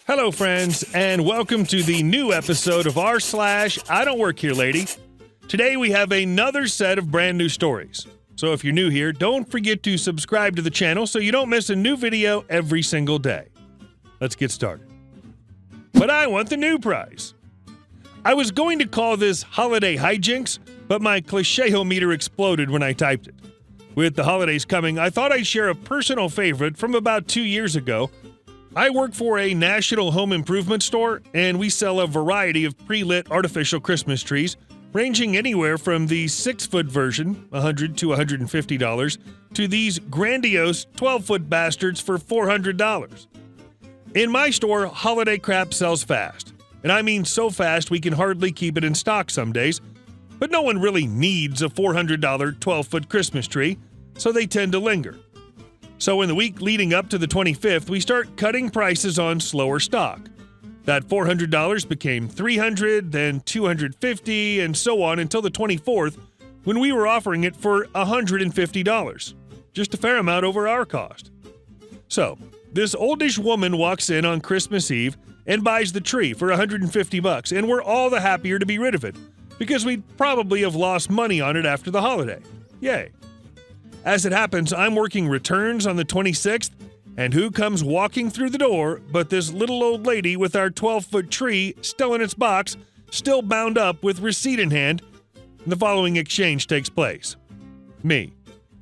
Hello, friends, and welcome to the new episode of r/I Don't Work Here, Lady. Today we have another set of brand new stories. So if you're new here, don't forget to subscribe to the channel so you don't miss a new video every single day. Let's get started. But I want the new prize. I was going to call this Holiday Hijinks, but my cliche-o-meter exploded when I typed it. With the holidays coming, I thought I'd share a personal favorite from about 2 years ago. I work for a national home improvement store, and we sell a variety of pre-lit artificial Christmas trees, ranging anywhere from the 6-foot version, $100 to $150, to these grandiose 12-foot bastards for $400. In my store, holiday crap sells fast. And I mean so fast we can hardly keep it in stock some days. But no one really needs a $400 12-foot Christmas tree, so they tend to linger. So in the week leading up to the 25th, we start cutting prices on slower stock. That $400 became $300, then $250, and so on until the 24th, when we were offering it for $150, just a fair amount over our cost. So, this oldish woman walks in on Christmas Eve and buys the tree for $150, and we're all the happier to be rid of it, because we'd probably have lost money on it after the holiday. Yay. As it happens, I'm working returns on the 26th, and who comes walking through the door but this little old lady with our 12-foot tree still in its box, still bound up with receipt in hand, and the following exchange takes place. Me.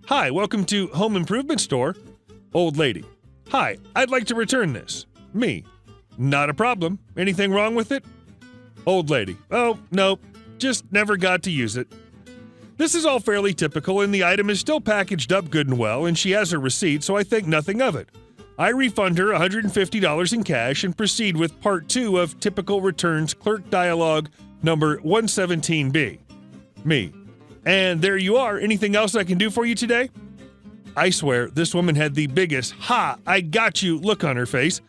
Hi, welcome to Home Improvement Store. Old lady. Hi, I'd like to return this. Me. Not a problem. Anything wrong with it? Old lady. Oh, no, just never got to use it. This is all fairly typical, and the item is still packaged up good and well, and she has her receipt, so I think nothing of it. I refund her $150 in cash and proceed with part 2 of typical returns clerk dialogue number 117B. Me. And there you are. Anything else I can do for you today? I swear, this woman had the biggest "Ha, I got you" look on her face.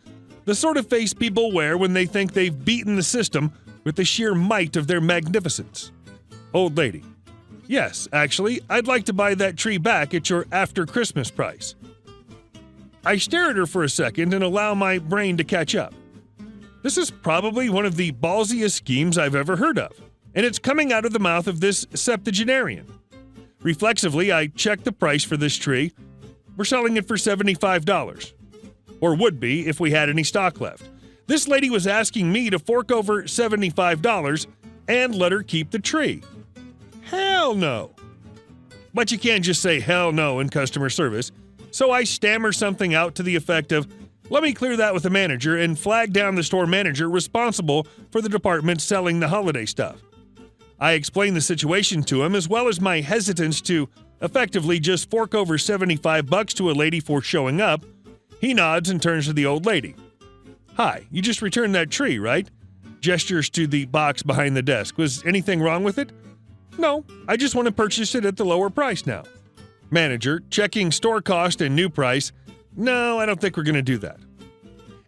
The sort of face people wear when they think they've beaten the system with the sheer might of their magnificence. Old lady. Yes, actually, I'd like to buy that tree back at your after-Christmas price. I stare at her for a second and allow my brain to catch up. This is probably one of the ballsiest schemes I've ever heard of, and it's coming out of the mouth of this septuagenarian. Reflexively, I check the price for this tree. We're selling it for $75. Or would be if we had any stock left. This lady was asking me to fork over $75 and let her keep the tree. Hell no. But you can't just say hell no in customer service, so I stammer something out to the effect of, let me clear that with the manager and flag down the store manager responsible for the department selling the holiday stuff. I explain the situation to him as well as my hesitance to effectively just fork over $75 to a lady for showing up. He nods and turns to the old lady. Hi, you just returned that tree, right? Gestures to the box behind the desk. Was anything wrong with it? No, I just want to purchase it at the lower price now. Manager, checking store cost and new price. No, I don't think we're going to do that.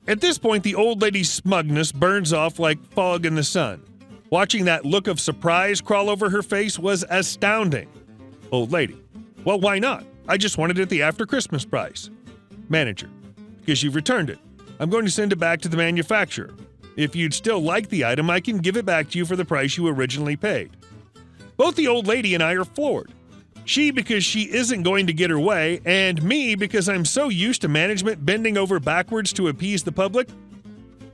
At this point, the old lady's smugness burns off like fog in the sun. Watching that look of surprise crawl over her face was astounding. Old lady. Well, why not? I just wanted it at the after-Christmas price. Manager. Because you've returned it. I'm going to send it back to the manufacturer. If you'd still like the item, I can give it back to you for the price you originally paid. Both the old lady and I are floored. She because she isn't going to get her way, and me because I'm so used to management bending over backwards to appease the public.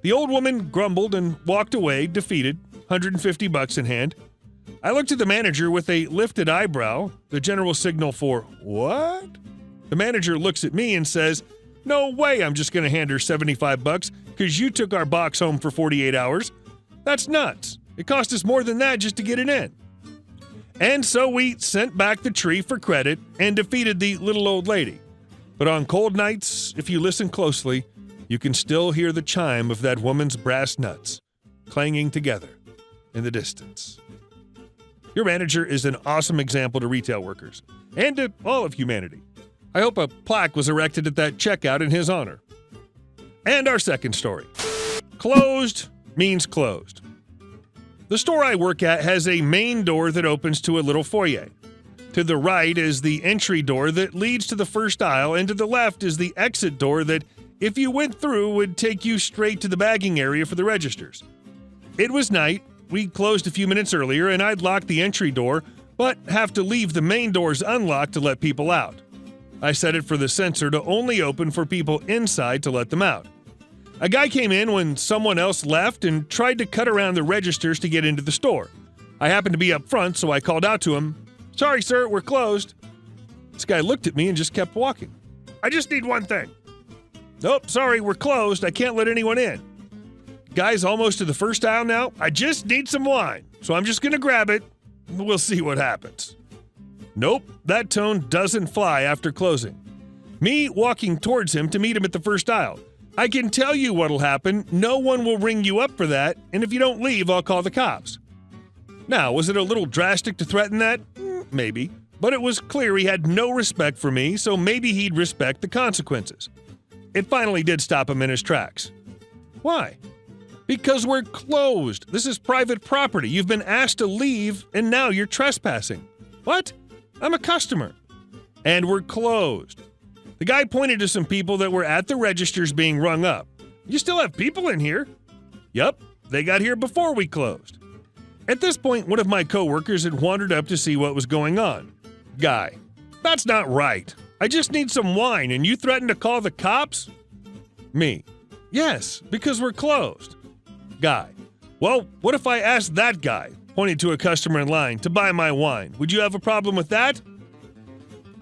The old woman grumbled and walked away, defeated, $150 in hand. I looked at the manager with a lifted eyebrow, the general signal for, what? The manager looks at me and says, no way I'm just going to hand her $75 because you took our box home for 48 hours. That's nuts. It cost us more than that just to get it in. And so we sent back the tree for credit and defeated the little old lady. But on cold nights, if you listen closely, you can still hear the chime of that woman's brass nuts clanging together in the distance. Your manager is an awesome example to retail workers and to all of humanity. I hope a plaque was erected at that checkout in his honor. And our second story. Closed means closed. The store I work at has a main door that opens to a little foyer. To the right is the entry door that leads to the first aisle, and to the left is the exit door that if you went through, would take you straight to the bagging area for the registers. It was night, we closed a few minutes earlier, and I'd locked the entry door, but have to leave the main doors unlocked to let people out. I set it for the sensor to only open for people inside to let them out. A guy came in when someone else left and tried to cut around the registers to get into the store. I happened to be up front, so I called out to him, "Sorry, sir, we're closed." This guy looked at me and just kept walking. "I just need one thing." "Nope, sorry, we're closed. I can't let anyone in." "Guy's almost to the first aisle now. I just need some wine, so I'm just going to grab it. We'll see what happens." Nope, that tone doesn't fly after closing. Me walking towards him to meet him at the first aisle. I can tell you what'll happen. No one will ring you up for that, and if you don't leave, I'll call the cops. Now, was it a little drastic to threaten that? Maybe. But it was clear he had no respect for me, so maybe he'd respect the consequences. It finally did stop him in his tracks. Why? Because we're closed. This is private property. You've been asked to leave, and now you're trespassing. What? I'm a customer. And we're closed. The guy pointed to some people that were at the registers being rung up. "You still have people in here?" "Yup, they got here before we closed." At this point, one of my coworkers had wandered up to see what was going on. Guy: "That's not right. I just need some wine and you threaten to call the cops?" Me: "Yes, because we're closed." Guy: "Well, what if I asked that guy," pointing to a customer in line, "to buy my wine? Would you have a problem with that?"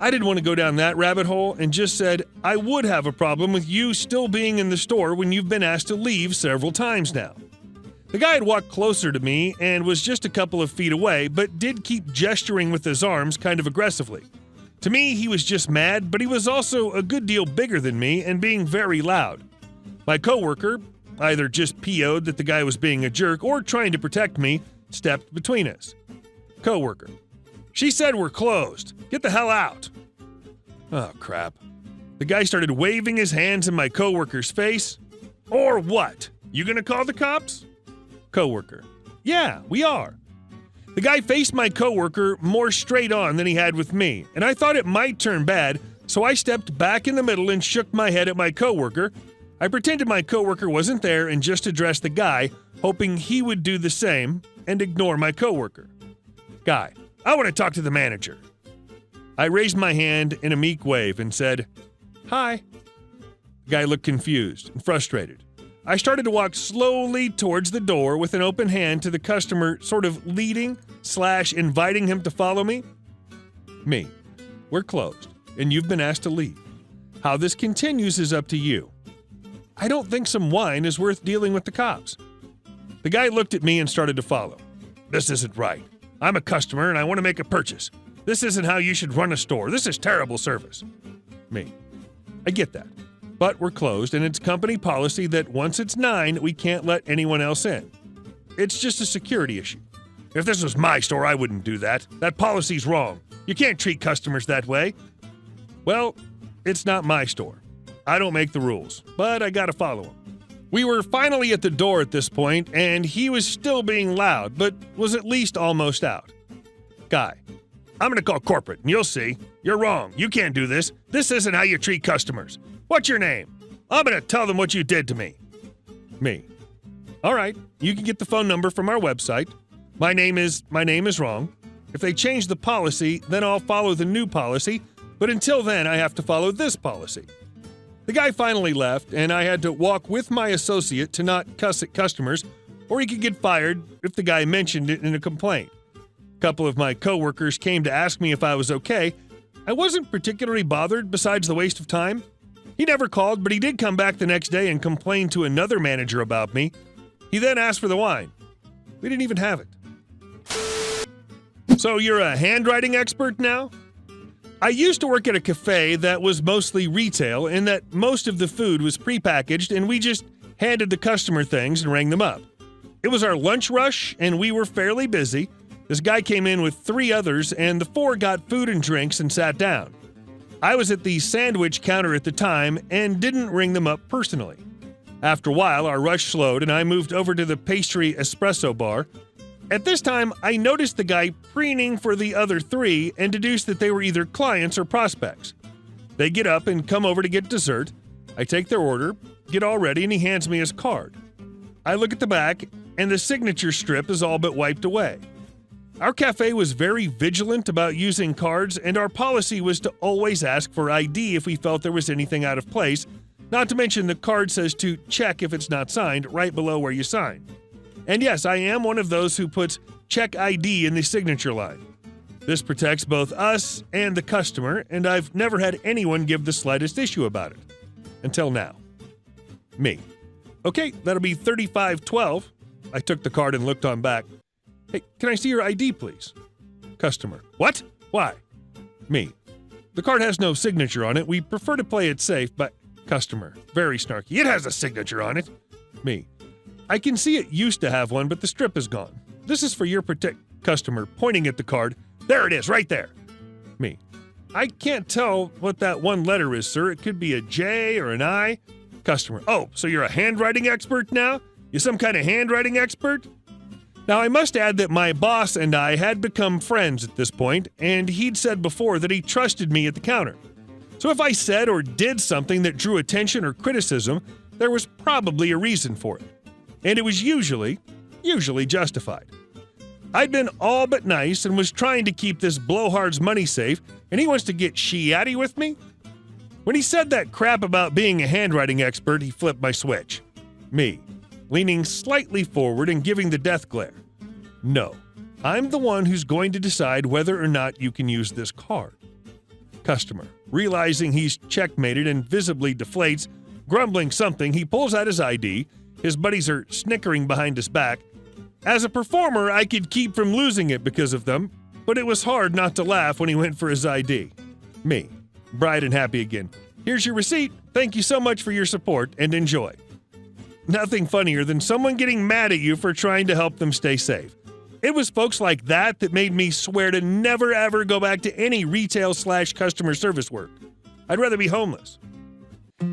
I didn't want to go down that rabbit hole and just said, "I would have a problem with you still being in the store when you've been asked to leave several times now." The guy had walked closer to me and was just a couple of feet away, but did keep gesturing with his arms kind of aggressively. To me, he was just mad, but he was also a good deal bigger than me and being very loud. My coworker, either just PO'd that the guy was being a jerk or trying to protect me, stepped between us. Coworker: "She said we're closed. Get the hell out." Oh, crap. The guy started waving his hands in my coworker's face. "Or what? You gonna call the cops?" Coworker: "Yeah, we are." The guy faced my coworker more straight on than he had with me, and I thought it might turn bad, so I stepped back in the middle and shook my head at my coworker. I pretended my coworker wasn't there and just addressed the guy, hoping he would do the same and ignore my coworker. Guy: "I want to talk to the manager." I raised my hand in a meek wave and said, "Hi." The guy looked confused and frustrated. I started to walk slowly towards the door with an open hand to the customer, sort of leading/inviting him to follow me. Me: "We're closed, and you've been asked to leave. How this continues is up to you. I don't think some wine is worth dealing with the cops." The guy looked at me and started to follow. "This isn't right. I'm a customer and I want to make a purchase. This isn't how you should run a store. This is terrible service." Me: "I get that. But we're closed, and it's company policy that once it's 9, we can't let anyone else in. It's just a security issue. If this was my store, I wouldn't do that. That policy's wrong. You can't treat customers that way." Well, it's not my store. I don't make the rules, but I gotta follow them. We were finally at the door at this point, and he was still being loud, but was at least almost out. Guy: "I'm gonna call corporate, and you'll see. You're wrong. You can't do this. This isn't how you treat customers. What's your name? I'm gonna tell them what you did to me." Me: "All right, you can get the phone number from our website. My name is wrong. If they change the policy, then I'll follow the new policy, but until then, I have to follow this policy." The guy finally left, and I had to walk with my associate to not cuss at customers, or he could get fired if the guy mentioned it in a complaint. A couple of my coworkers came to ask me if I was okay. I wasn't particularly bothered besides the waste of time. He never called, but he did come back the next day and complain to another manager about me. He then asked for the wine. We didn't even have it. So you're a handwriting expert now? I used to work at a cafe that was mostly retail and that most of the food was prepackaged and we just handed the customer things and rang them up. It was our lunch rush and we were fairly busy. This guy came in with 3 others and the 4 got food and drinks and sat down. I was at the sandwich counter at the time and didn't ring them up personally. After a while, our rush slowed and I moved over to the pastry espresso bar. At this time, I noticed the guy preening for the other 3 and deduced that they were either clients or prospects. They get up and come over to get dessert. I take their order, get all ready, and he hands me his card. I look at the back, and the signature strip is all but wiped away. Our cafe was very vigilant about using cards, and our policy was to always ask for ID if we felt there was anything out of place, not to mention the card says to check if it's not signed right below where you sign. And yes, I am one of those who puts check ID in the signature line. This protects both us and the customer, and I've never had anyone give the slightest issue about it. Until now. Me. Okay, that'll be $35.12. I took the card and looked on back. Hey, can I see your ID, please? Customer. What? Why? Me. The card has no signature on it. We prefer to play it safe, but... Customer. Very snarky. It has a signature on it. Me. I can see it used to have one, but the strip is gone. This is for your Customer. Pointing at the card. There it is, right there. Me. I can't tell what that one letter is, sir. It could be a J or an I. Customer. Oh, so you're a handwriting expert now? You some kind of handwriting expert? Now, I must add that my boss and I had become friends at this point, and he'd said before that he trusted me at the counter. So if I said or did something that drew attention or criticism, there was probably a reason for it. And it was usually justified. I'd been all but nice and was trying to keep this blowhard's money safe, and he wants to get she-atty with me? When he said that crap about being a handwriting expert, he flipped my switch. Me. Leaning slightly forward and giving the death glare. No, I'm the one who's going to decide whether or not you can use this card. Customer. Realizing he's checkmated and visibly deflates, grumbling something, he pulls out his ID. His buddies are snickering behind his back. As a performer, I could keep from losing it because of them, but it was hard not to laugh when he went for his ID. Me. Bright and happy again. Here's your receipt. Thank you so much for your support, and enjoy. Nothing funnier than someone getting mad at you for trying to help them stay safe. It was folks like that made me swear to never ever go back to any retail/customer service work. I'd rather be homeless.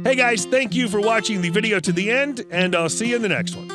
Hey guys, thank you for watching the video to the end, and I'll see you in the next one.